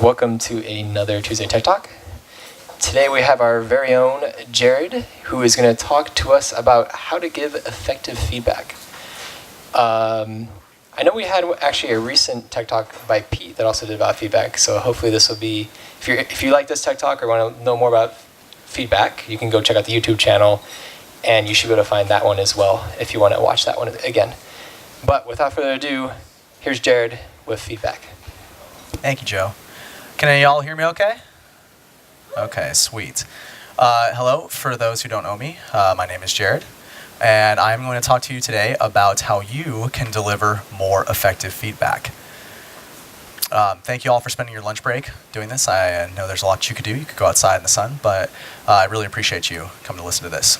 Welcome to another Tuesday Tech Talk. Today we have our very own Jared, who is going to talk to us about how to give effective feedback. I know we had actually a recent Tech Talk by Pete that also did about feedback, so hopefully this will be, if you like this Tech Talk or want to know more about feedback, you can go check out the YouTube channel, and you should be able to find that one as well if you want to watch that one again. But without further ado, here's Jared with feedback. Thank you, Joe. Can y'all hear me okay? Okay, sweet. Hello, for those who don't know me, my name is Jared, and I'm going to talk to you today about how you can deliver more effective feedback. Thank you all for spending your lunch break doing this. I know there's a lot you could do. You could go outside in the sun, but I really appreciate you coming to listen to this.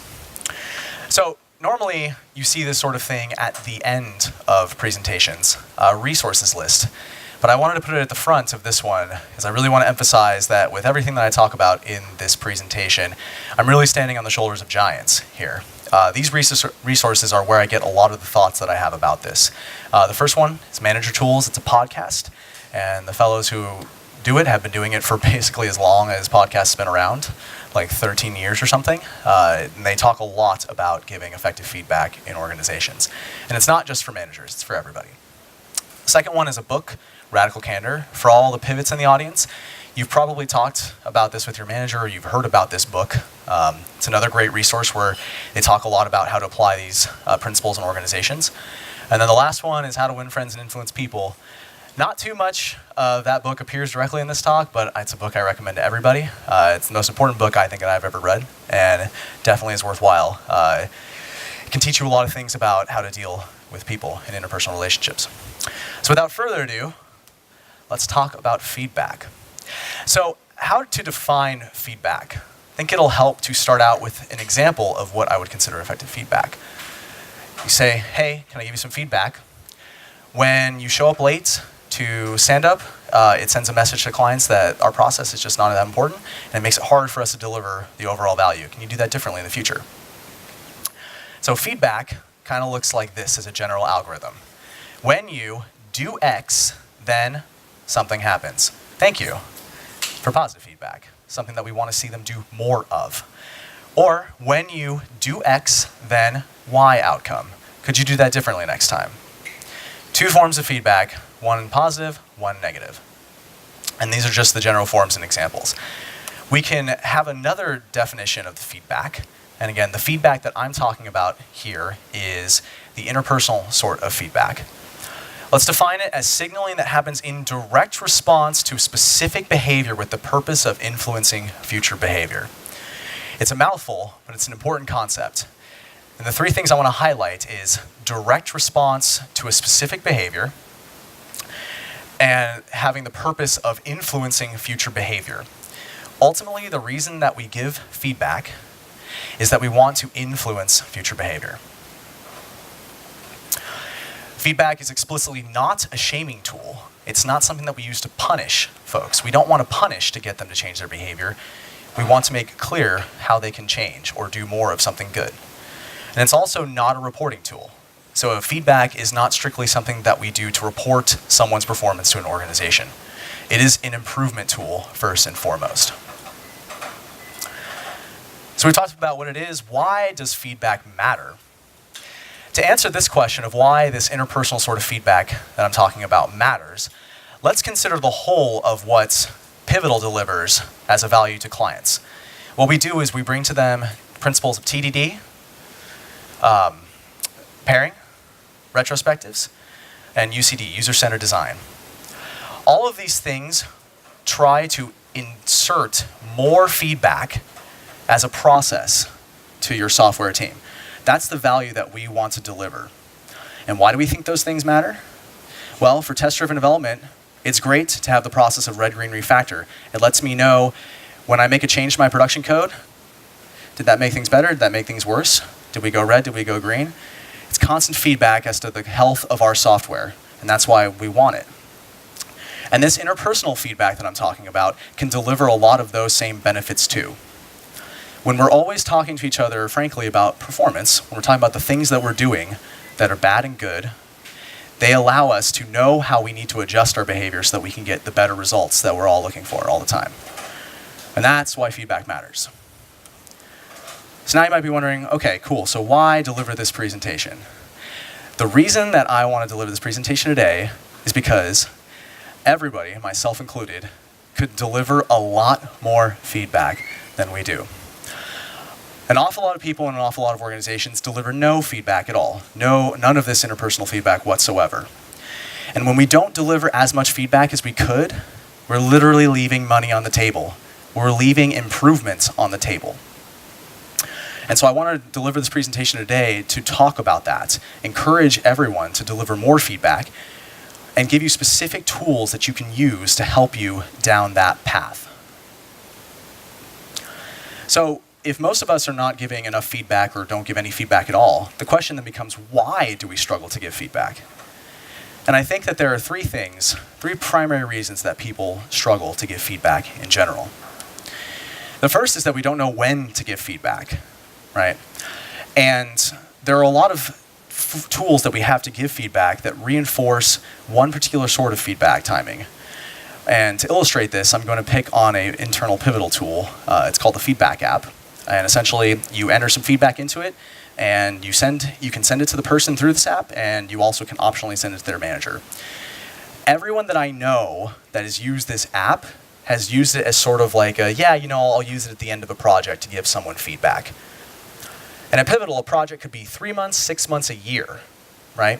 So normally you see this sort of thing at the end of presentations, a resources list. But I wanted to put it at the front of this one because I really want to emphasize that with everything that I talk about in this presentation, I'm really standing on the shoulders of giants here. These resources are where I get a lot of the thoughts that I have about this. The first one is Manager Tools. It's a podcast, and the fellows who do it have been doing it for basically as long as podcasts have been around, like 13 years or something. And they talk a lot about giving effective feedback in organizations. And it's not just for managers, it's for everybody. The second one is a book, Radical Candor. For all the pivots in the audience, you've probably talked about this with your manager or you've heard about this book. It's another great resource where they talk a lot about how to apply these principles in organizations. And then the last one is How to Win Friends and Influence People. Not too much of that book appears directly in this talk, but it's a book I recommend to everybody. It's the most important book I think that I've ever read, and definitely is worthwhile. It can teach you a lot of things about how to deal with people in interpersonal relationships. So without further ado, let's talk about feedback. So how to define feedback? I think it'll help to start out with an example of what I would consider effective feedback. You say, hey, can I give you some feedback? When you show up late to stand up, it sends a message to clients that our process is just not that important, and it makes it hard for us to deliver the overall value. Can you do that differently in the future? So feedback kind of looks like this as a general algorithm. When you do X, then something happens. Thank you for positive feedback, something that we want to see them do more of. Or when you do X, then Y outcome. Could you do that differently next time? Two forms of feedback, one positive, one negative. And these are just the general forms and examples. We can have another definition of the feedback. And again, the feedback that I'm talking about here is the interpersonal sort of feedback. Let's define it as signaling that happens in direct response to specific behavior with the purpose of influencing future behavior. It's a mouthful, but it's an important concept. And the three things I want to highlight is direct response to a specific behavior and having the purpose of influencing future behavior. Ultimately, the reason that we give feedback is that we want to influence future behavior. Feedback is explicitly not a shaming tool. It's not something that we use to punish folks. We don't want to punish to get them to change their behavior. We want to make it clear how they can change or do more of something good. And it's also not a reporting tool. So feedback is not strictly something that we do to report someone's performance to an organization. It is an improvement tool first and foremost. So we talked about what it is. Why does feedback matter? To answer this question of why this interpersonal sort of feedback that I'm talking about matters, let's consider the whole of what Pivotal delivers as a value to clients. What we do is we bring to them principles of TDD, pairing, retrospectives, and UCD, user-centered design. All of these things try to insert more feedback as a process to your software team. That's the value that we want to deliver. And why do we think those things matter? Well, for test-driven development, it's great to have the process of red, green, refactor. It lets me know when I make a change to my production code, did that make things better? Did that make things worse? Did we go red? Did we go green? It's constant feedback as to the health of our software, and that's why we want it. And this interpersonal feedback that I'm talking about can deliver a lot of those same benefits too. When we're always talking to each other, frankly, about performance, when we're talking about the things that we're doing that are bad and good, They allow us to know how we need to adjust our behavior so that we can get the better results that we're all looking for all the time. And that's why feedback matters. So now you might be wondering, okay, cool, so why deliver this presentation? The reason that I want to deliver this presentation today is because everybody, myself included, could deliver a lot more feedback than we do. An awful lot of people and an awful lot of organizations deliver no feedback at all. None of this interpersonal feedback whatsoever. And when we don't deliver as much feedback as we could, we're literally leaving money on the table. We're leaving improvements on the table. And so I want to deliver this presentation today to talk about that, encourage everyone to deliver more feedback, and give you specific tools that you can use to help you down that path. So if most of us are not giving enough feedback or don't give any feedback at all, the question then becomes, why do we struggle to give feedback? And I think that there are three primary reasons that people struggle to give feedback in general. The first is that we don't know when to give feedback, right? And there are a lot of tools that we have to give feedback that reinforce one particular sort of feedback timing. And to illustrate this, I'm going to pick on an internal pivotal tool. It's called the feedback app. And essentially, you enter some feedback into it, and you can send it to the person through this app, and you also can optionally send it to their manager. Everyone that I know that has used this app has used it as sort of like I'll use it at the end of a project to give someone feedback. And at Pivotal, a project could be 3 months, 6 months, a year, right?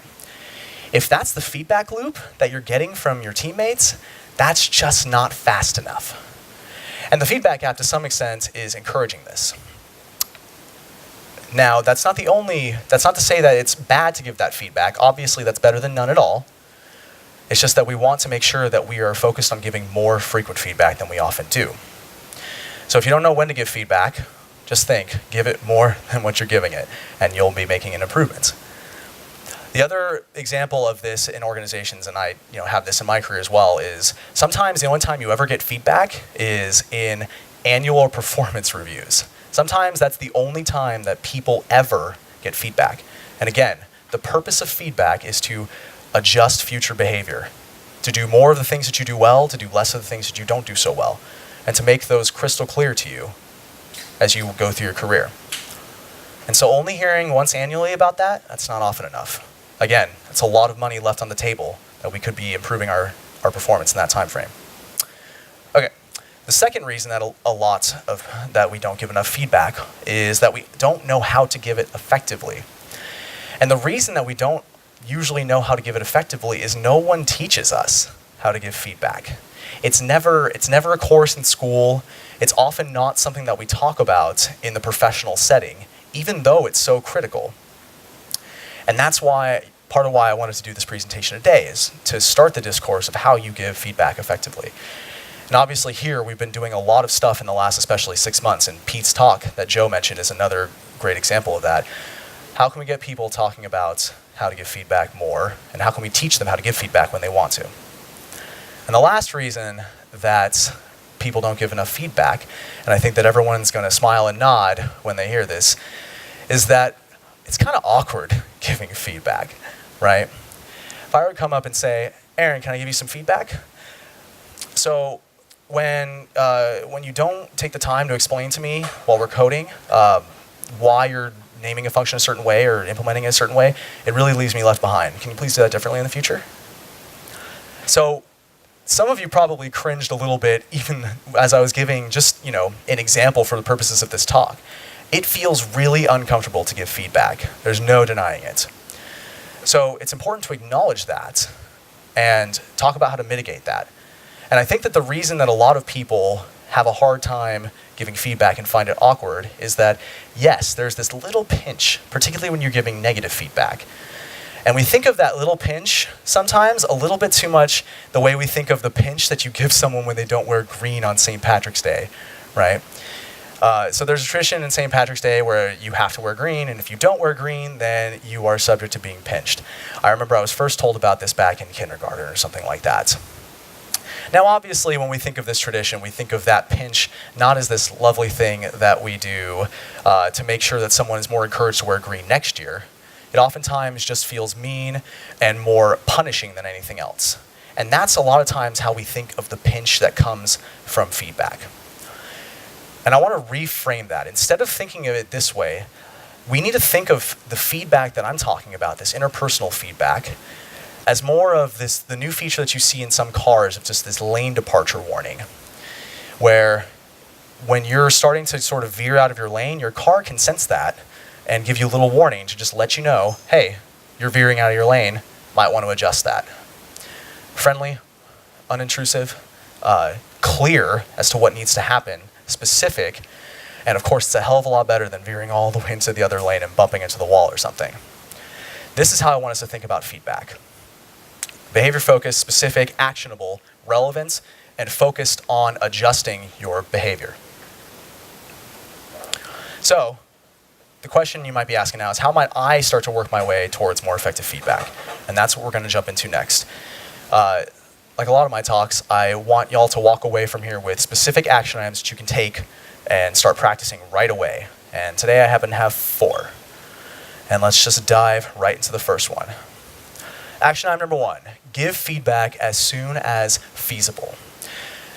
If that's the feedback loop that you're getting from your teammates, that's just not fast enough. And the feedback app, to some extent, is encouraging this. Now, that's not to say that it's bad to give that feedback. Obviously, that's better than none at all. It's just that we want to make sure that we are focused on giving more frequent feedback than we often do. So if you don't know when to give feedback, just give it more than what you're giving it, and you'll be making an improvement. The other example of this in organizations, and I have this in my career as well, is sometimes the only time you ever get feedback is in annual performance reviews. Sometimes that's the only time that people ever get feedback. And again, the purpose of feedback is to adjust future behavior, to do more of the things that you do well, to do less of the things that you don't do so well, and to make those crystal clear to you as you go through your career. And so only hearing once annually about that's not often enough. Again, it's a lot of money left on the table that we could be improving our performance in that time frame. Okay, the second reason that that we don't give enough feedback is that we don't know how to give it effectively. And the reason that we don't usually know how to give it effectively is no one teaches us how to give feedback. It's never a course in school. It's often not something that we talk about in the professional setting, even though it's so critical. And that's part of why I wanted to do this presentation today, is to start the discourse of how you give feedback effectively. And obviously here, we've been doing a lot of stuff in the last especially 6 months, and Pete's talk that Joe mentioned is another great example of that. How can we get people talking about how to give feedback more, and how can we teach them how to give feedback when they want to? And the last reason that people don't give enough feedback, and I think that everyone's going to smile and nod when they hear this, is that it's kind of awkward giving feedback, right? If I were to come up and say, Aaron, can I give you some feedback? So when you don't take the time to explain to me while we're coding why you're naming a function a certain way or implementing it a certain way, it really leaves me left behind. Can you please do that differently in the future? So some of you probably cringed a little bit even as I was giving just, an example for the purposes of this talk. It feels really uncomfortable to give feedback. There's no denying it. So it's important to acknowledge that and talk about how to mitigate that. And I think that the reason that a lot of people have a hard time giving feedback and find it awkward is that, yes, there's this little pinch, particularly when you're giving negative feedback. And we think of that little pinch sometimes a little bit too much the way we think of the pinch that you give someone when they don't wear green on St. Patrick's Day, right? So there's a tradition in St. Patrick's Day where you have to wear green, and if you don't wear green, then you are subject to being pinched. I remember I was first told about this back in kindergarten or something like that. Now, obviously, when we think of this tradition, we think of that pinch not as this lovely thing that we do to make sure that someone is more encouraged to wear green next year. It oftentimes just feels mean and more punishing than anything else. And that's a lot of times how we think of the pinch that comes from feedback. And I want to reframe that. Instead of thinking of it this way, we need to think of the feedback that I'm talking about, this interpersonal feedback, as more of the new feature that you see in some cars of just this lane departure warning, where when you're starting to sort of veer out of your lane, your car can sense that and give you a little warning to just let you know, hey, you're veering out of your lane, might want to adjust that. Friendly, unintrusive, clear as to what needs to happen, specific, and of course it's a hell of a lot better than veering all the way into the other lane and bumping into the wall or something. This is how I want us to think about feedback. Behavior focused, specific, actionable, relevance, and focused on adjusting your behavior. So, the question you might be asking now is, how might I start to work my way towards more effective feedback? And that's what we're going to jump into next. Like a lot of my talks, I want y'all to walk away from here with specific action items that you can take and start practicing right away. And today I happen to have 4. And let's just dive right into the first one. Action item number 1, give feedback as soon as feasible.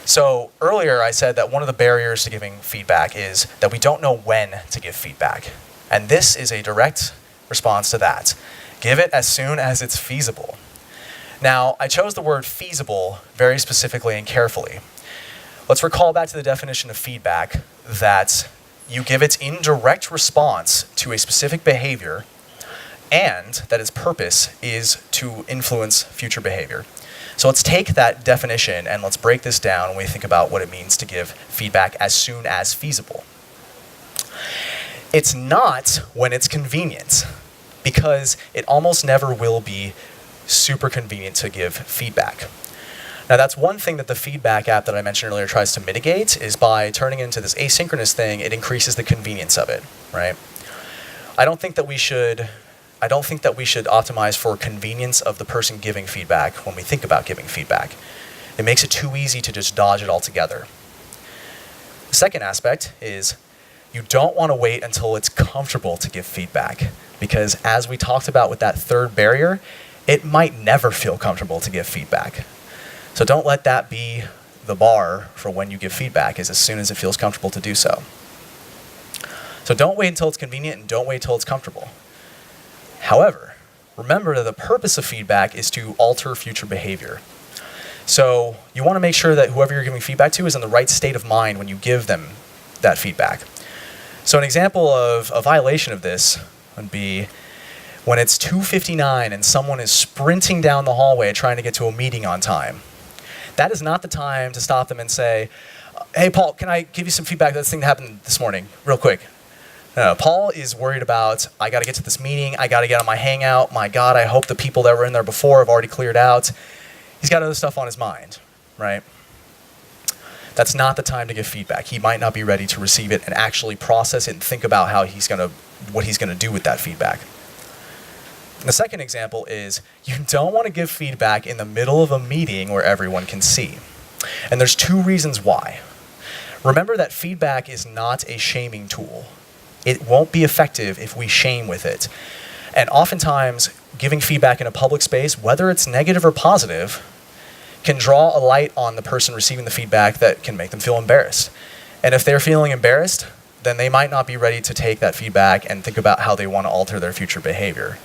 So earlier I said that one of the barriers to giving feedback is that we don't know when to give feedback. And this is a direct response to that. Give it as soon as it's feasible. Now, I chose the word feasible very specifically and carefully. Let's recall back to the definition of feedback that you give its indirect response to a specific behavior and that its purpose is to influence future behavior. So let's take that definition and let's break this down when we think about what it means to give feedback as soon as feasible. It's not when it's convenient, because it almost never will be super convenient to give feedback. Now that's one thing that the feedback app that I mentioned earlier tries to mitigate, is by turning it into this asynchronous thing, it increases the convenience of it, right? I don't think that we should optimize for convenience of the person giving feedback when we think about giving feedback. It makes it too easy to just dodge it altogether. The second aspect is you don't want to wait until it's comfortable to give feedback, because as we talked about with that third barrier, it might never feel comfortable to give feedback. So don't let that be the bar for when you give feedback, is as soon as it feels comfortable to do so. So don't wait until it's convenient and don't wait until it's comfortable. However, remember that the purpose of feedback is to alter future behavior. So you want to make sure that whoever you're giving feedback to is in the right state of mind when you give them that feedback. So an example of a violation of this would be when it's 2:59 and someone is sprinting down the hallway trying to get to a meeting on time. That is not the time to stop them and say, hey, Paul, can I give you some feedback? This thing that happened this morning, real quick. No, Paul is worried about, I got to get to this meeting. I got to get on my hangout. My God, I hope the people that were in there before have already cleared out. He's got other stuff on his mind, right? That's not the time to give feedback. He might not be ready to receive it and actually process it and think about what he's gonna do with that feedback. And the second example is you don't want to give feedback in the middle of a meeting where everyone can see. And there's 2 reasons why. Remember that feedback is not a shaming tool. It won't be effective if we shame with it. And oftentimes, giving feedback in a public space, whether it's negative or positive, can draw a light on the person receiving the feedback that can make them feel embarrassed. And if they're feeling embarrassed, then they might not be ready to take that feedback and think about how they want to alter their future behavior.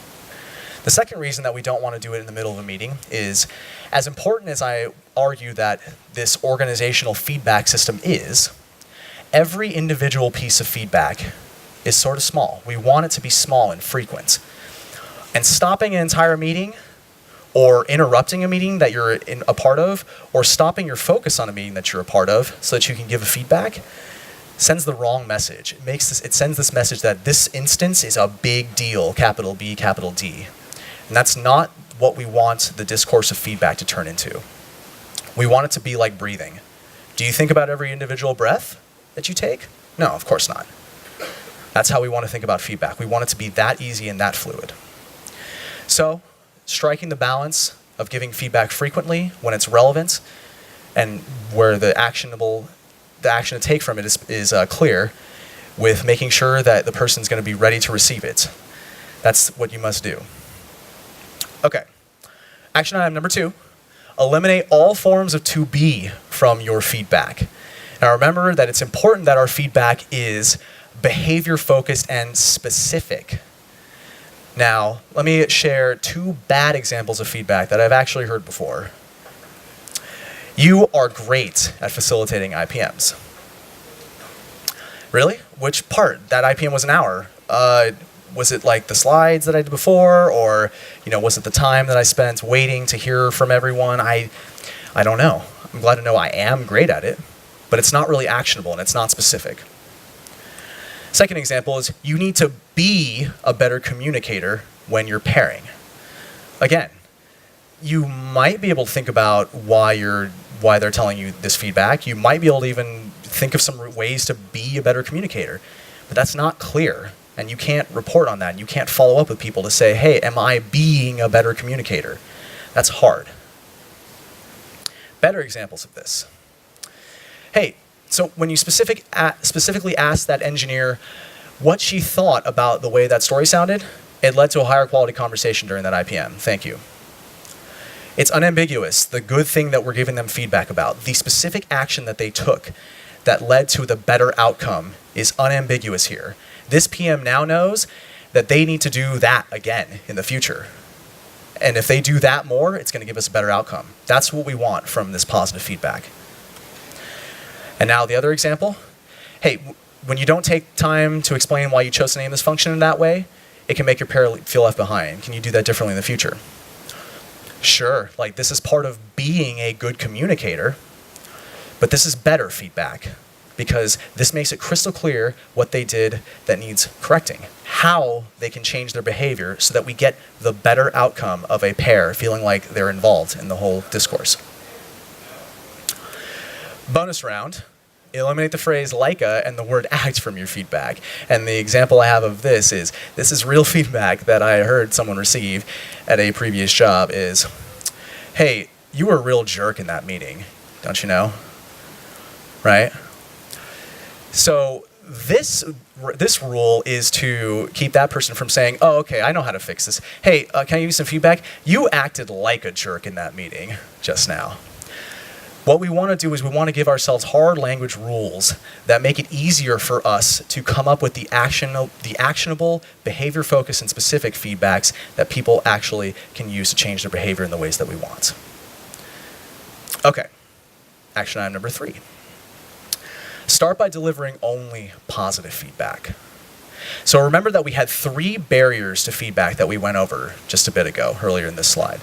The second reason that we don't want to do it in the middle of a meeting is, as important as I argue that this organizational feedback system is, every individual piece of feedback is sort of small. We want it to be small and frequent. And stopping an entire meeting, or interrupting a meeting that you're a part of, or stopping your focus on a meeting that you're a part of so that you can give a feedback, sends the wrong message. It sends this message that this instance is a big deal, capital B, capital D. And that's not what we want the discourse of feedback to turn into. We want it to be like breathing. Do you think about every individual breath that you take? No, of course not. That's how we want to think about feedback. We want it to be that easy and that fluid. So, striking the balance of giving feedback frequently when it's relevant and where the action to take from it is clear, with making sure that the person's going to be ready to receive it. That's what you must do. Okay. Action item number 2, eliminate all forms of to be from your feedback. Now remember that it's important that our feedback is behavior focused and specific. Now, let me share 2 bad examples of feedback that I've actually heard before. You are great at facilitating IPMs. Really? Which part? That IPM was an hour. Was it like the slides that I did before, or was it the time that I spent waiting to hear from everyone? I don't know. I'm glad to know I am great at it, but it's not really actionable and it's not specific. Second example is you need to be a better communicator when you're pairing. Again, you might be able to think about why they're telling you this feedback. You might be able to even think of some ways to be a better communicator, but that's not clear. And you can't report on that. You can't follow up with people to say, hey, am I being a better communicator? That's hard. Better examples of this. Hey, so when you specifically asked that engineer what she thought about the way that story sounded, it led to a higher quality conversation during that IPM. Thank you. It's unambiguous, the good thing that we're giving them feedback about. The specific action that they took that led to the better outcome is unambiguous here. This PM now knows that they need to do that again in the future. And if they do that more, it's going to give us a better outcome. That's what we want from this positive feedback. And now the other example. Hey, when you don't take time to explain why you chose to name this function in that way, it can make your pair feel left behind. Can you do that differently in the future? Sure, like this is part of being a good communicator, but this is better feedback because this makes it crystal clear what they did that needs correcting, how they can change their behavior so that we get the better outcome of a pair feeling like they're involved in the whole discourse. Bonus round, eliminate the phrase "Leica" and the word "act" from your feedback. And the example I have of this is real feedback that I heard someone receive at a previous job is, hey, you were a real jerk in that meeting, don't you know? Right? So this rule is to keep that person from saying, oh, okay, I know how to fix this. Hey, can I give you some feedback? You acted like a jerk in that meeting just now. What we want to do is we want to give ourselves hard language rules that make it easier for us to come up with the actionable, behavior-focused, and specific feedbacks that people actually can use to change their behavior in the ways that we want. Okay, action item number 3. Start by delivering only positive feedback. So remember that we had 3 barriers to feedback that we went over just a bit ago, earlier in this slide.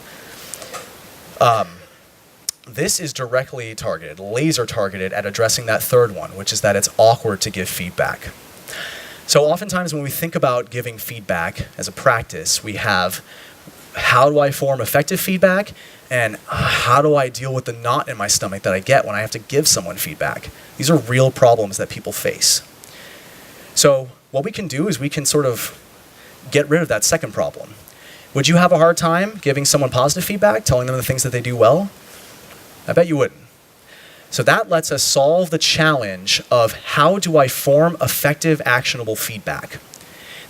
This is directly targeted, laser targeted at addressing that third one, which is that it's awkward to give feedback. So oftentimes when we think about giving feedback as a practice, we have how do I form effective feedback and how do I deal with the knot in my stomach that I get when I have to give someone feedback. These are real problems that people face. So what we can do is we can sort of get rid of that second problem. Would you have a hard time giving someone positive feedback, telling them the things that they do well? I bet you wouldn't. So that lets us solve the challenge of how do I form effective, actionable feedback.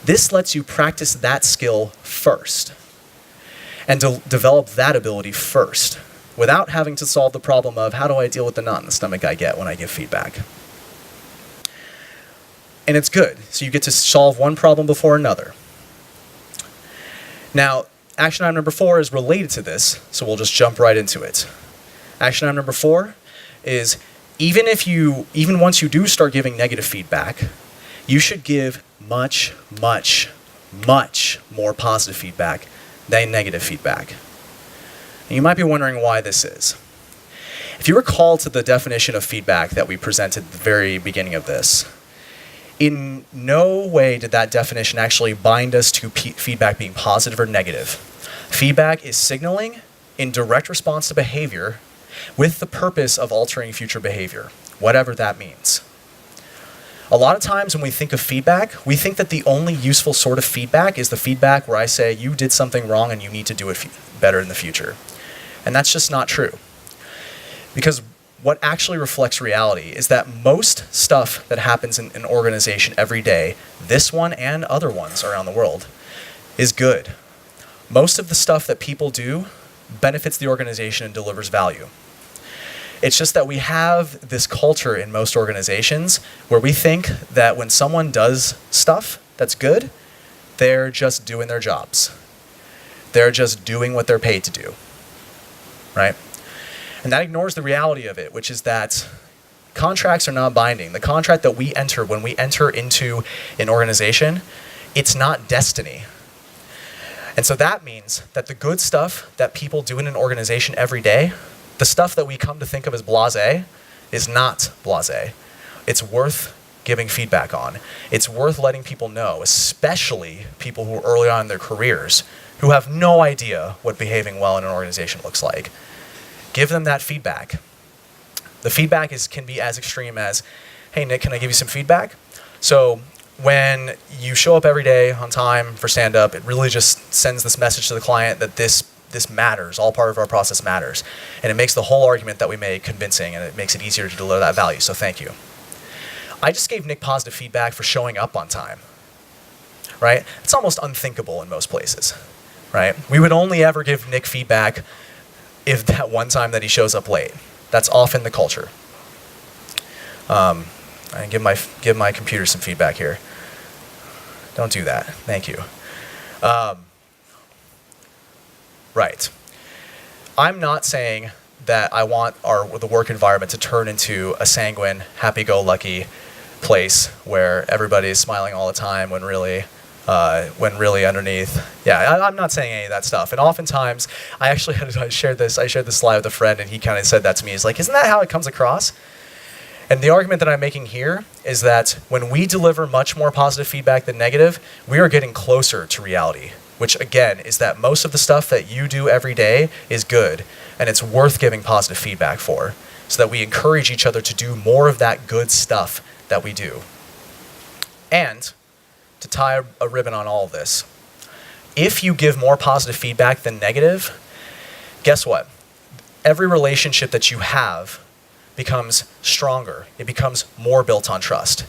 This lets you practice that skill first and develop that ability first without having to solve the problem of how do I deal with the knot in the stomach I get when I give feedback. And it's good. So you get to solve one problem before another. Now, action item number 4 is related to this, so we'll just jump right into it. Action item number 4 is even once you do start giving negative feedback, you should give much, much, much more positive feedback than negative feedback. And you might be wondering why this is. If you recall to the definition of feedback that we presented at the very beginning of this, in no way did that definition actually bind us to feedback being positive or negative. Feedback is signaling in direct response to behavior with the purpose of altering future behavior, whatever that means. A lot of times when we think of feedback, we think that the only useful sort of feedback is the feedback where I say you did something wrong and you need to do it better in the future. And that's just not true. Because what actually reflects reality is that most stuff that happens in an organization every day, this one and other ones around the world, is good. Most of the stuff that people do benefits the organization and delivers value. It's just that we have this culture in most organizations where we think that when someone does stuff that's good, they're just doing their jobs. They're just doing what they're paid to do, right? And that ignores the reality of it, which is that contracts are not binding. The contract that we enter when we enter into an organization, it's not destiny. And so that means that the good stuff that people do in an organization every day, the stuff that we come to think of as blasé, is not blasé. It's worth giving feedback on. It's worth letting people know, especially people who are early on in their careers, who have no idea what behaving well in an organization looks like. Give them that feedback. The feedback can be as extreme as, hey, Nick, can I give you some feedback? So when you show up every day on time for stand-up, it really just sends this message to the client that this matters, all part of our process matters. And it makes the whole argument that we make convincing, and it makes it easier to deliver that value, so thank you. I just gave Nick positive feedback for showing up on time, right? It's almost unthinkable in most places, right? We would only ever give Nick feedback if that one time that he shows up late. That's often the culture. I give my computer some feedback here. Don't do that. Thank you. Right. I'm not saying that I want the work environment to turn into a sanguine, happy-go-lucky place where everybody's smiling all the time when really underneath, I'm not saying any of that stuff. And oftentimes, I shared this slide with a friend, and he kind of said that to me. He's like, isn't that how it comes across? And the argument that I'm making here is that when we deliver much more positive feedback than negative, we are getting closer to reality, which again is that most of the stuff that you do every day is good, and it's worth giving positive feedback for, so that we encourage each other to do more of that good stuff that we do. And to tie a ribbon on all of this, if you give more positive feedback than negative, guess what? Every relationship that you have becomes stronger. It becomes more built on trust.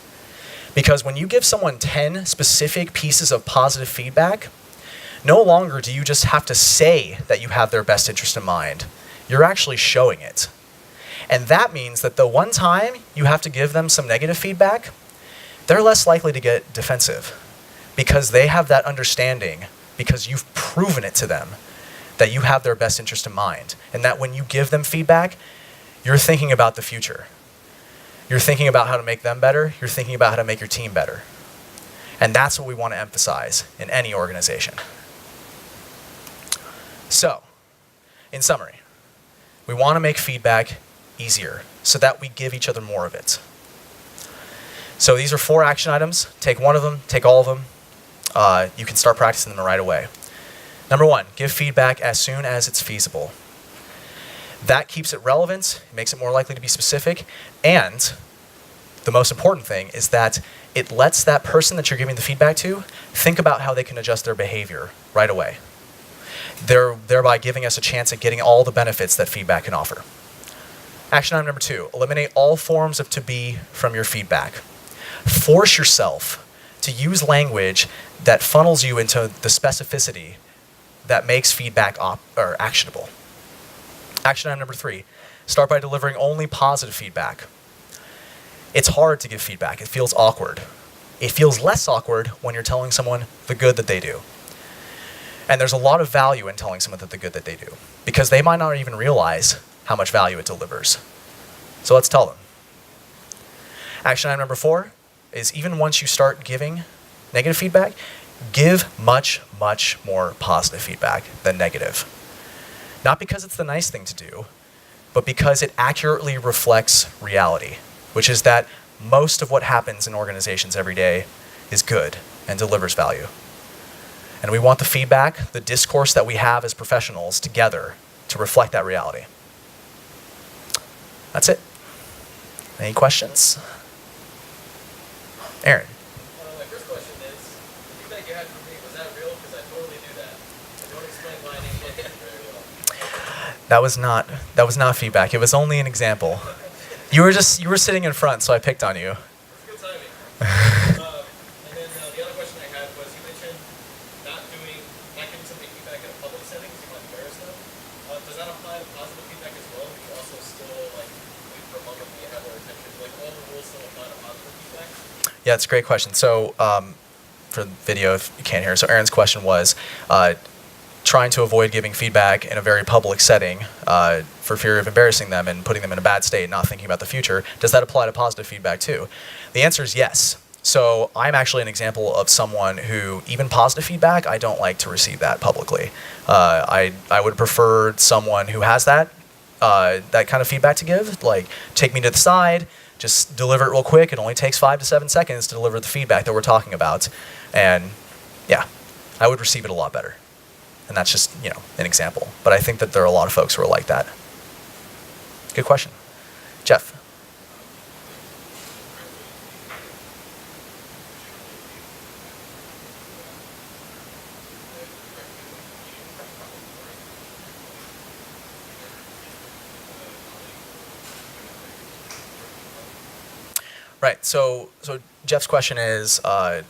Because when you give someone 10 specific pieces of positive feedback, no longer do you just have to say that you have their best interest in mind. You're actually showing it. And that means that the one time you have to give them some negative feedback, they're less likely to get defensive because they have that understanding, because you've proven it to them that you have their best interest in mind. And that when you give them feedback, you're thinking about the future. You're thinking about how to make them better. You're thinking about how to make your team better. And that's what we want to emphasize in any organization. So, in summary, we want to make feedback easier so that we give each other more of it. So these are 4 action items. Take one of them, take all of them. You can start practicing them right away. Number 1, give feedback as soon as it's feasible. That keeps it relevant, makes it more likely to be specific, and the most important thing is that it lets that person that you're giving the feedback to think about how they can adjust their behavior right away, thereby giving us a chance at getting all the benefits that feedback can offer. Action item number 2, eliminate all forms of to be from your feedback. Force yourself to use language that funnels you into the specificity that makes feedback actionable. Action item number 3, start by delivering only positive feedback. It's hard to give feedback. It feels awkward. It feels less awkward when you're telling someone the good that they do. And there's a lot of value in telling someone the good that they do, because they might not even realize how much value it delivers. So let's tell them. Action item number 4 is, even once you start giving negative feedback, give much, much more positive feedback than negative. Not because it's the nice thing to do, but because it accurately reflects reality, which is that most of what happens in organizations every day is good and delivers value. And we want the feedback, the discourse that we have as professionals together to reflect that reality. That's it. Any questions? Aaron. My first question is, the feedback you had from me, was that real? Because I totally do that. I don't explain why I didn't get it very well. That was not feedback. It was only an example. You were sitting in front, so I picked on you. That's good timing. And then the other question I had was, you mentioned not doing does that apply to positive feedback as well? Do you also still like wait for a moment when you have their attention? Like all the rules still apply to positive feedback? Yeah, it's a great question. So for the video, if you can't hear, so Aaron's question was trying to avoid giving feedback in a very public setting for fear of embarrassing them and putting them in a bad state, not thinking about the future. Does that apply to positive feedback too? The answer is yes. So I'm actually an example of someone who, even positive feedback, I don't like to receive that publicly. I would prefer someone who has that kind of feedback to give, like take me to the side, just deliver it real quick. It only takes 5 to 7 seconds to deliver the feedback that we're talking about. And yeah, I would receive it a lot better. And that's just, an example. But I think that there are a lot of folks who are like that. Good question. Jeff. Right. So Jeff's question is, a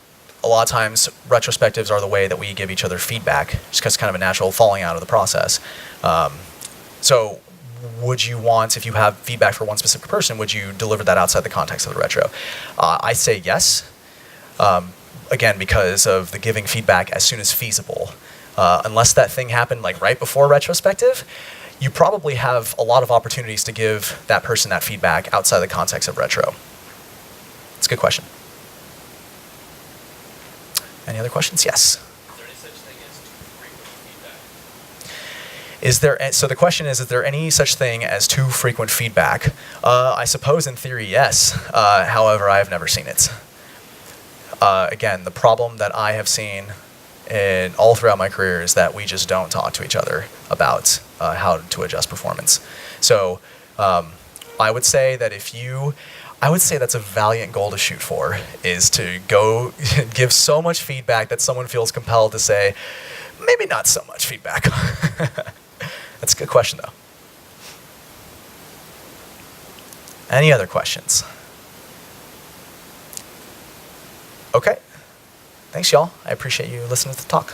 lot of times retrospectives are the way that we give each other feedback, just because it's kind of a natural falling out of the process. So would you want, if you have feedback for one specific person, would you deliver that outside the context of the retro? I say yes. Again, because of the giving feedback as soon as feasible. Unless that thing happened like right before retrospective, you probably have a lot of opportunities to give that person that feedback outside the context of retro. It's a good question. Any other questions? Yes. Is there any such thing as too frequent feedback? So the question is there any such thing as too frequent feedback? I suppose in theory, yes. However, I have never seen it. Again, the problem that I have seen all throughout my career is that we just don't talk to each other about how to adjust performance. So I would say that that's a valiant goal to shoot for, is to go give so much feedback that someone feels compelled to say, maybe not so much feedback. That's a good question, though. Any other questions? Okay. Thanks, y'all. I appreciate you listening to the talk.